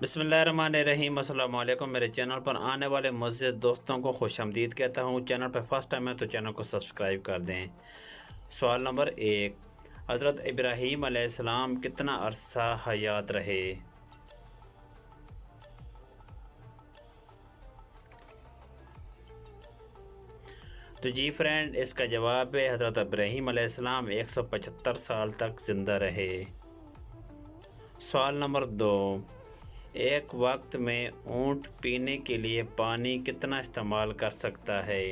بسم اللہ الرحمن الرحیم۔ السلام علیکم۔ میرے چینل پر آنے والے معزز دوستوں کو خوش آمدید کہتا ہوں۔ چینل پر فرسٹ ٹائم ہے تو چینل کو سبسکرائب کر دیں۔ سوال نمبر 1، حضرت ابراہیم علیہ السلام کتنا عرصہ حیات رہے؟ تو جی فرینڈ، اس کا جواب ہے حضرت ابراہیم علیہ السلام 175 سال تک زندہ رہے۔ سوال نمبر 2، ایک وقت میں اونٹ پینے کے لیے پانی کتنا استعمال کر سکتا ہے؟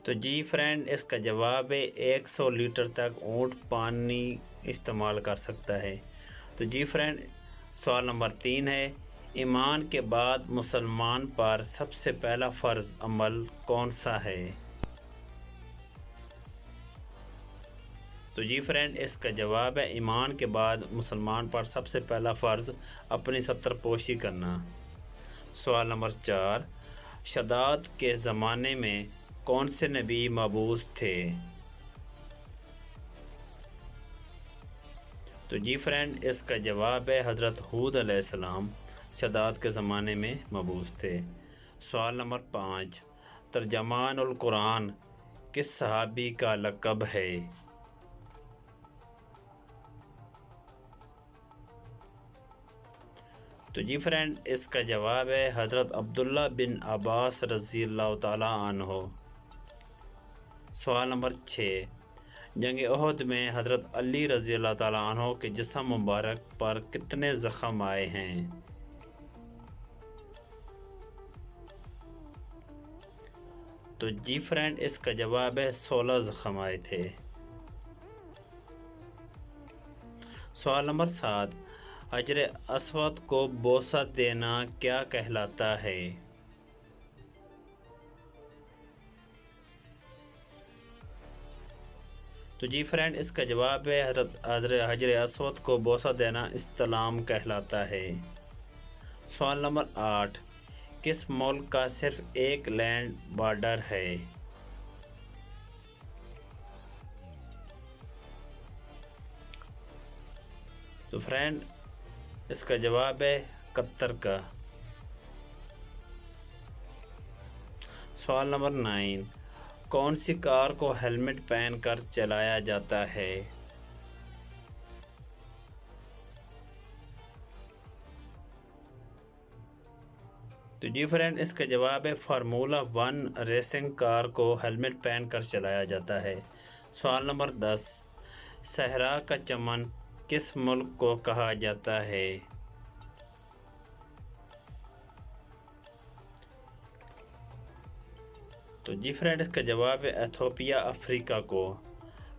تو جی فرینڈ، اس کا جواب ہے 100 لیٹر تک اونٹ پانی استعمال کر سکتا ہے۔ تو جی فرینڈ، سوال نمبر 3 ہے، ایمان کے بعد مسلمان پر سب سے پہلا فرض عمل کون سا ہے؟ تو جی فرینڈ، اس کا جواب ہے ایمان کے بعد مسلمان پر سب سے پہلا فرض اپنی ستر پوشی کرنا۔ سوال نمبر 4، شداد کے زمانے میں کون سے نبی مبعوث تھے؟ تو جی فرینڈ، اس کا جواب ہے حضرت ہود علیہ السلام شداد کے زمانے میں مبعوث تھے۔ سوال نمبر 5، ترجمان القرآن کس صحابی کا لقب ہے؟ تو جی فرینڈ، اس کا جواب ہے حضرت عبداللہ بن عباس رضی اللہ تعالیٰ عنہ۔ سوال نمبر 6، جنگ احد میں حضرت علی رضی اللہ تعالیٰ عنہ کے جسم مبارک پر کتنے زخم آئے ہیں؟ تو جی فرینڈ، اس کا جواب ہے 16 زخم آئے تھے۔ سوال نمبر 7، حجر اسود کو بوسہ دینا کیا کہلاتا ہے؟ تو جی فرینڈ، اس کا جواب ہے حجر اسود کو بوسہ دینا استلام کہلاتا ہے۔ سوال نمبر 8، کس ملک کا صرف ایک لینڈ بارڈر ہے؟ تو فرینڈ، اس کا جواب ہے قطر کا۔ سوال نمبر 9، کون سی کار کو ہیلمٹ پہن کر چلایا جاتا ہے؟ تو جی فرینڈ، اس کا جواب ہے فارمولا 1 ریسنگ کار کو ہیلمٹ پہن کر چلایا جاتا ہے۔ سوال نمبر 10، صحرا کا چمن کس ملک کو کہا جاتا ہے؟ تو جی فرینڈ، اس کا جواب ہے ایتھوپیا افریقہ کو۔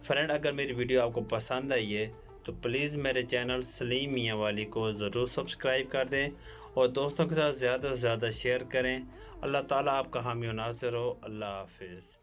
فرینڈ، اگر میری ویڈیو آپ کو پسند آئی ہے تو پلیز میرے چینل سلیم میاں والی کو ضرور سبسکرائب کر دیں اور دوستوں کے ساتھ زیادہ سے زیادہ شیئر کریں۔ اللہ تعالیٰ آپ کا حامی و ناصر ہو۔ اللہ حافظ۔